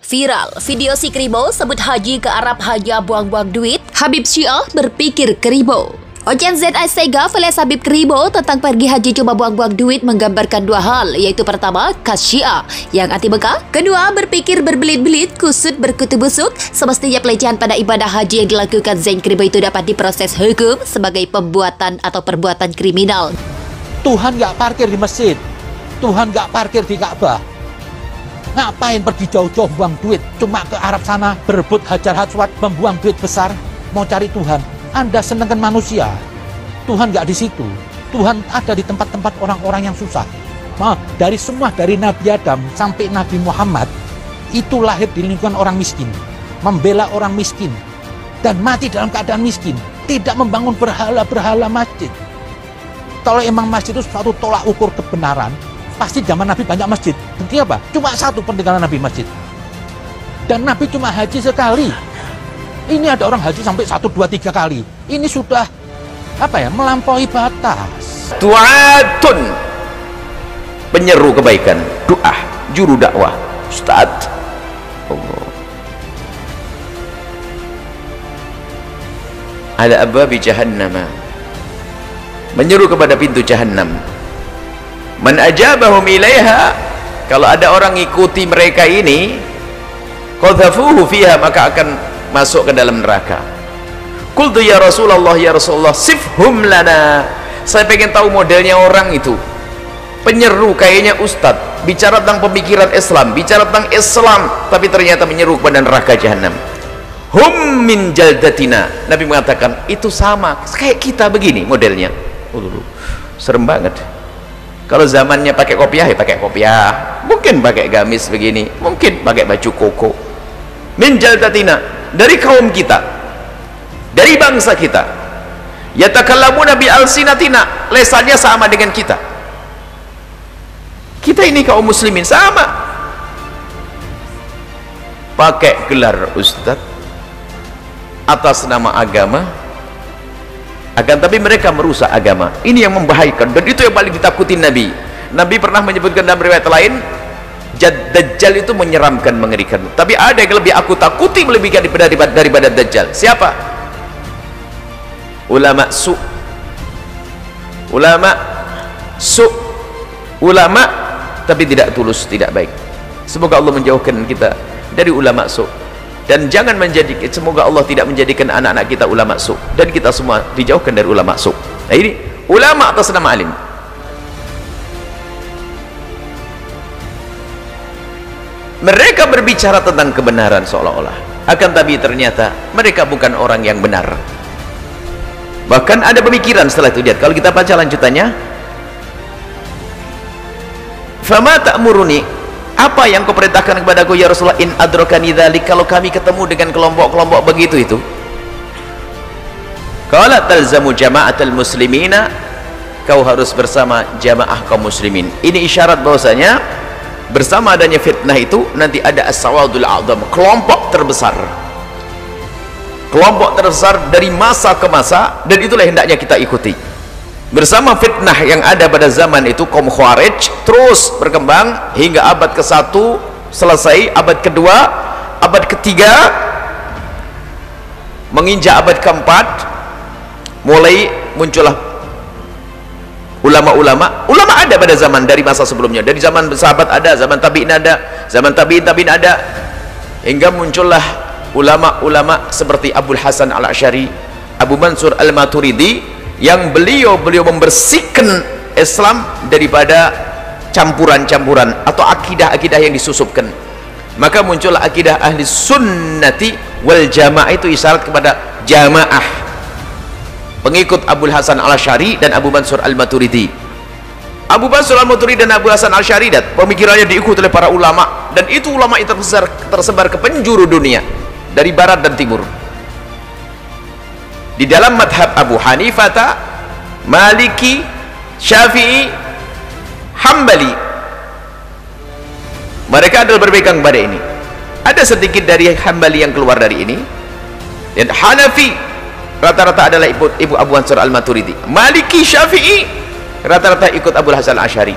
Viral, video si Kribo sebut haji ke Arab hanya buang-buang duit, Habib Syiah berpikir Kribo. Ojan ZI Sega alias Habib Kribo tentang pergi haji cuma buang-buang duit menggambarkan dua hal, iaitu pertama, khas Syiah yang anti Mekah, kedua, berpikir berbelit-belit, kusut berkutu busuk. Semestinya pelecehan pada ibadah haji yang dilakukan Zain Kribo itu dapat diproses hukum sebagai pembuatan atau perbuatan kriminal. Tuhan nggak parkir di masjid, Tuhan nggak parkir di Ka'bah. Ngapain pergi jauh-jauh buang duit? Cuma ke Arab sana berebut Hajar Aswad, membuang duit besar, mau cari Tuhan. Anda senengkan manusia, Tuhan nggak di situ. Tuhan ada di tempat-tempat orang-orang yang susah. Dari Nabi Adam sampai Nabi Muhammad itu lahir di lingkungan orang miskin, membela orang miskin, dan mati dalam keadaan miskin. Tidak membangun berhala-berhala masjid. Kalau emang masjid itu suatu tolak ukur kebenaran, pasti zaman Nabi banyak masjid. Bukti apa? Cuma satu peninggalan Nabi, masjid. Dan Nabi cuma haji sekali. Ini ada orang haji sampai 1, 2, 3 kali. Ini sudah melampaui batas. Du'atun, penyeru kebaikan, doa, juru dakwah, Ustaz. Allah. Ala abwabi jahannama, menyeru kepada pintu jahannam. Man ajabahum ilaiha, kalau ada orang ngikuti mereka ini, qadhafuhu fiha, maka akan masuk ke dalam neraka. Qultu ya Rasulullah, sifhum lana, saya pengen tahu modelnya orang itu. Penyeru kayaknya ustadz, bicara tentang pemikiran Islam, bicara tentang Islam, tapi ternyata menyeru kepada neraka jahanam. Hum min jaldatina, Nabi mengatakan itu sama kayak kita begini modelnya. Serem banget. Kalau zamannya pakai kopiah, ya pakai kopiah, mungkin pakai gamis begini, mungkin pakai baju koko. Min jaldatina, dari kaum kita, dari bangsa kita. Yatakallamuna bi alsinatina, lesannya sama dengan kita. Kita ini kaum muslimin sama, pakai gelar ustaz atas nama agama, akan tapi mereka merusak agama. Ini yang membahayakan, dan itu yang paling ditakuti Nabi. Nabi pernah menyebutkan dalam riwayat lain, Dajjal itu menyeramkan, mengerikan. Tapi ada yang lebih aku takuti melebihkan daripada Dajjal. Siapa? Ulama su. Ulama su. Ulama tapi tidak tulus, tidak baik. Semoga Allah menjauhkan kita dari ulama su. Dan jangan semoga Allah tidak menjadikan anak-anak kita ulama su, dan kita semua dijauhkan dari ulama su. Nah, ini ulama atas nama alim. Mereka berbicara tentang kebenaran seolah-olah, akan tapi ternyata mereka bukan orang yang benar. Bahkan ada pemikiran setelah itu. Lihat, kalau kita baca lanjutannya, fama ta'muruni, apa yang kau perintahkan kepadaku ya Rasulullah, in adrakani dzalik, kalau kami ketemu dengan kelompok-kelompok begitu itu. Qala talzamu jama'atul muslimina, kau harus bersama jamaah kaum muslimin. Ini isyarat bahwasanya bersama adanya fitnah itu nanti ada as-sawadul a'zam, kelompok terbesar dari masa ke masa, dan itulah hendaknya kita ikuti. Bersama fitnah yang ada pada zaman itu, kaum Khawarij terus berkembang hingga abad ke-1 selesai, abad kedua, abad ketiga, menginjak abad keempat, mulai muncullah ulama-ulama. Ulama ada pada zaman dari masa sebelumnya, dari zaman sahabat ada, zaman tabi'in ada, zaman tabi'in ada, hingga muncullah ulama-ulama seperti Abul Hasan Al-Asy'ari, Abu Mansur Al-Maturidi, yang beliau membersihkan Islam daripada campuran-campuran atau akidah-akidah yang disusupkan. Maka muncullah akidah ahli sunnati wal jamaah, itu isyarat kepada jamaah, pengikut Abul Hasan Al-Asy'ari dan Abu Mansur Al-Maturidi. Abu Mansur Al-Maturidi dan Abu Hasan Al-Asy'ari, pemikirannya diikuti oleh para ulama, dan itu ulama yang tersebar ke penjuru dunia, dari barat dan timur. Di dalam madhab Abu Hanifah, Maliki, Syafi'i, Hambali, mereka adalah berpegang pada ini. Ada sedikit dari Hambali yang keluar dari ini, dan Hanafi rata-rata adalah ibu Abu Mansur Al-Maturidi. Maliki, Syafi'i rata-rata ikut Abu Hasan Al-Asy'ari.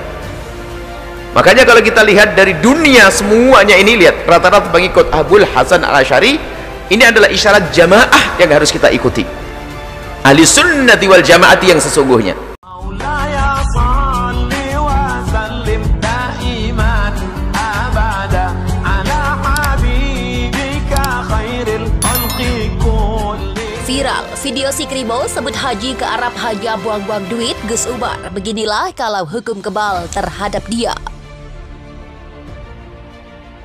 Makanya kalau kita lihat dari dunia semuanya ini, lihat rata-rata pengikut Abul Hasan Al-Asy'ari, ini adalah isyarat jamaah yang harus kita ikuti, ahli sunnati wal jamaati yang sesungguhnya. Viral, video si Kribo sebut haji ke Arab hanya buang-buang duit Gus Umar. Beginilah kalau hukum kebal terhadap dia.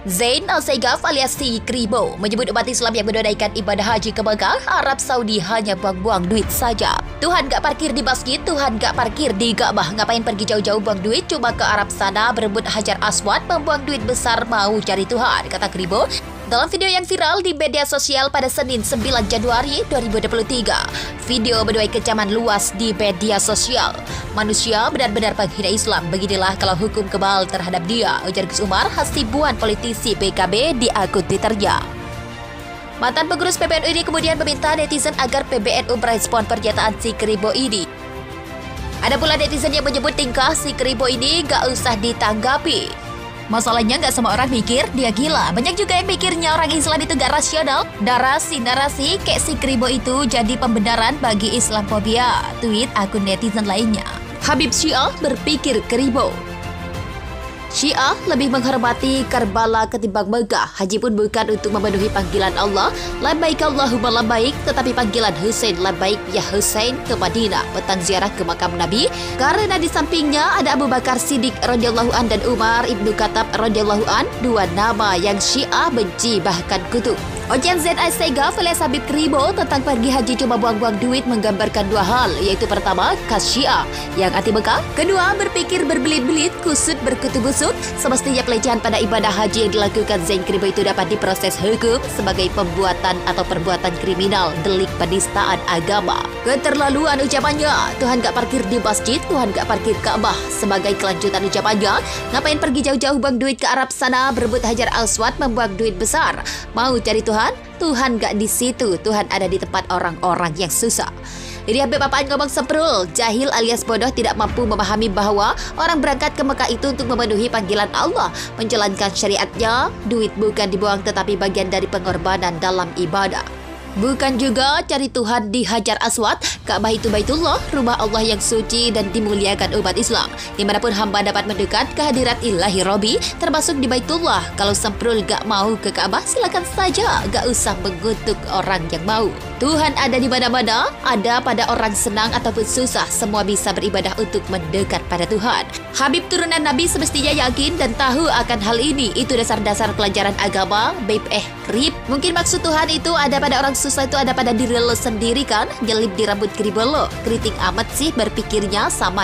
Zain Al-Saigaf alias si Kribo menyebut umat Islam yang menunaikan ibadah haji ke Mekah, Arab Saudi hanya buang-buang duit saja. Tuhan gak parkir di masjid, Tuhan gak parkir di Ka'bah. Ngapain pergi jauh-jauh buang duit cuma ke Arab sana berebut Hajar Aswad, membuang duit besar mau cari Tuhan, kata Kribo dalam video yang viral di media sosial pada Senin 9 Januari 2023. Video menuai kecaman luas di media sosial. Manusia benar-benar penghina Islam. Beginilah kalau hukum kebal terhadap dia, ujar Gus Umar hasibuan politisi PKB di akun Twitternya. Mantan pengurus PBNU ini kemudian meminta netizen agar PBNU merespon pernyataan si Kribo ini. Ada pula netizen yang menyebut tingkah si Kribo ini gak usah ditanggapi. Masalahnya gak semua orang mikir dia gila. Banyak juga yang mikirnya orang Islam itu gak rasional. Narasi kayak si Kribo itu jadi pembenaran bagi Islamfobia, tweet akun netizen lainnya. Habib Syiah berpikir Kribo. Syiah lebih menghormati Karbala ketimbang Mekah. Haji pun bukan untuk memenuhi panggilan Allah, labbaik Allahumma labbaik, tetapi panggilan Husain labbaik ya Husain ke Madinah, petang ziarah ke makam Nabi, karena di sampingnya ada Abu Bakar Siddiq radhiyallahu an dan Umar ibnu Khattab radhiyallahu an, dua nama yang Syiah benci bahkan kutuk. Ojan Z Al-Saigaf alias Habib Kribo tentang pergi haji cuma buang-buang duit menggambarkan dua hal, yaitu pertama, khas Syiah yang anti Mekah, kedua, berpikir berbelit-belit, kusut berkutu-busuk. Semestinya pelecehan pada ibadah haji yang dilakukan Zain Kribo itu dapat diproses hukum sebagai pembuatan atau perbuatan kriminal, delik penistaan agama. Keterlaluan ucapannya, Tuhan gak parkir di masjid, Tuhan gak parkir Ka'bah. Sebagai kelanjutan ucapannya, ngapain pergi jauh-jauh buang duit ke Arab sana, berebut Hajar Aswad, membuang duit besar, mau cari Tuhan gak di situ, Tuhan ada di tempat orang-orang yang susah. Jadi Habib apaan ngomong semprul, jahil alias bodoh, tidak mampu memahami bahwa orang berangkat ke Mekah itu untuk memenuhi panggilan Allah, menjalankan syariatnya. Duit bukan dibuang tetapi bagian dari pengorbanan dalam ibadah. Bukan juga cari Tuhan di Hajar Aswad. Ka'bah itu Baitullah, rumah Allah yang suci dan dimuliakan umat Islam. Dimanapun hamba dapat mendekat ke hadirat ilahi Robi, termasuk di Baitullah. Kalau semprul gak mau ke Ka'bah, silakan saja, gak usah mengutuk orang yang mau. Tuhan ada di mana-mana, ada pada orang senang ataupun susah, semua bisa beribadah untuk mendekat pada Tuhan. Habib turunan Nabi semestinya yakin dan tahu akan hal ini. Itu dasar-dasar pelajaran agama. Krip, mungkin maksud Tuhan itu ada pada orang susah, itu ada pada diri lo sendiri kan? Nyelip di rambut Kribo lo. Kritik amat sih berpikirnya sama